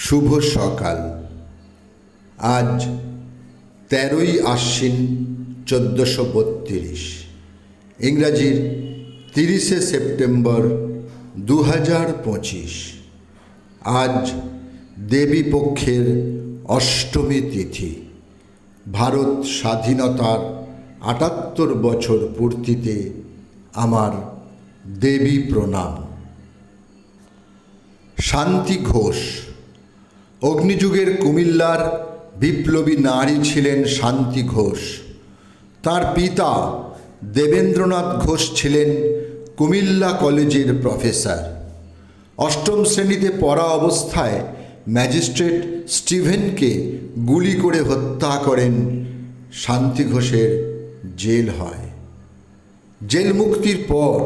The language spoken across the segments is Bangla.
শুভ সকাল। আজ 13ই আশ্বিন 1432, ইংরাজির 30শে সেপ্টেম্বর 2025। আজ দেবী পক্ষের অষ্টমী তিথি। ভারত স্বাধীনতার 78 বছর পূর্তিতে আমার দেবী প্রণাম। শান্তি ঘোষ। অগ্নিযুগের কুমিল্লার বিপ্লবী নারী ছিলেন শান্তি ঘোষ। তার পিতা দেবেন্দ্রনাথ ঘোষ ছিলেন কুমিল্লা কলেজের প্রফেসর। অষ্টম শ্রেণীতে পড়া অবস্থায় ম্যাজিস্ট্রেট স্টিভেনকে গুলি করে হত্যা করেন। শান্তি ঘোষের জেল হয়। জেল মুক্তির পর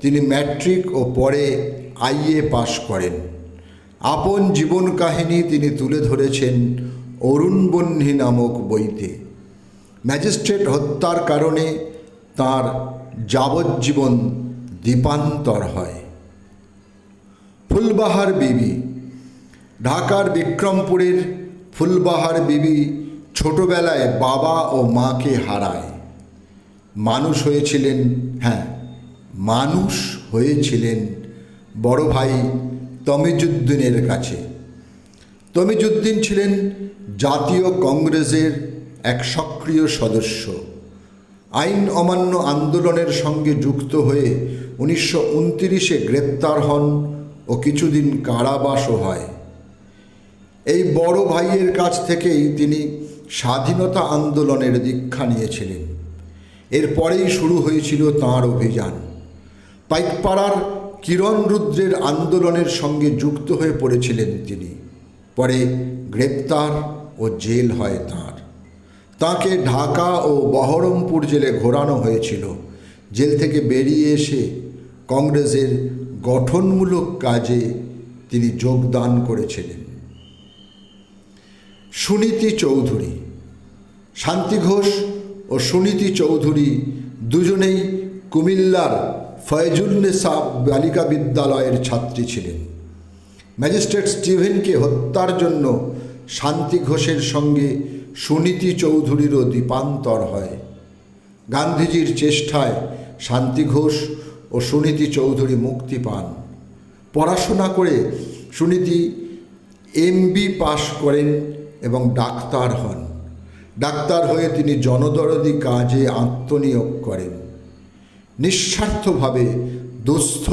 তিনি ম্যাট্রিক ও পরে আইএ পাশ করেন। আপন জীবন কাহিনী তিনি তুলে ধরেছেন অরুণবহ্নি নামক বইতে। ম্যাজিস্ট্রেট হত্যার কারণে তার যাবজ্জীবন দ্বীপান্তর হয়। ফুলবাহার বিবি। ঢাকার বিক্রমপুরের ফুলবাহার বিবি ছোটবেলায় বাবা ও মাকে হারায়। মানুষ হয়েছিলেন বড় ভাই তমিজুদ্দিনের কাছে। তমিজুদ্দিন ছিলেন জাতীয় কংগ্রেসের এক সক্রিয় সদস্য। আইন অমান্য আন্দোলনের সঙ্গে যুক্ত হয়ে 1929-এ গ্রেপ্তার হন ও কিছুদিন কারাবাসও হয়। এই বড় ভাইয়ের কাছ থেকেই তিনি স্বাধীনতা আন্দোলনের দীক্ষা নিয়েছিলেন। এরপরেই শুরু হয়েছিল তাঁর অভিযান। পাইকপাড়ার কিরণ রুদ্রের আন্দোলনের সঙ্গে যুক্ত হয়ে পড়েছিলেন তিনি। পরে গ্রেপ্তার ও জেল হয় তাঁকে ঢাকা ও বহরমপুর জেলে ঘোরানো হয়েছিল। জেল থেকে বেরিয়ে এসে কংগ্রেসের গঠনমূলক কাজে তিনি যোগদান করেছিলেন। সুনীতি চৌধুরী। শান্তি ঘোষ ও সুনীতি চৌধুরী দুজনেই কুমিল্লার ফয়জুন্নেসা বালিকা বিদ্যালয়ের ছাত্রী ছিলেন। ম্যাজিস্ট্রেট স্টিভেনকে হত্যার জন্য শান্তি ঘোষের সঙ্গে সুনীতি চৌধুরীরও দ্বীপান্তর হয়। গান্ধীজির চেষ্টায় শান্তি ঘোষ ও সুনীতি চৌধুরী মুক্তি পান। পড়াশোনা করে সুনীতি এমবি পাশ করেন এবং ডাক্তার হন। ডাক্তার হয়ে তিনি জনদরদি কাজে আত্মনিয়োগ করেন। নিঃস্বার্থভাবে দুস্থ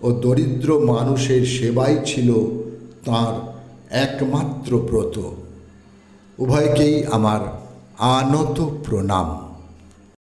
ও দরিদ্র মানুষের সেবাই ছিল তাঁর একমাত্র ব্রত। উভয়কেই আমার আনত প্রণাম।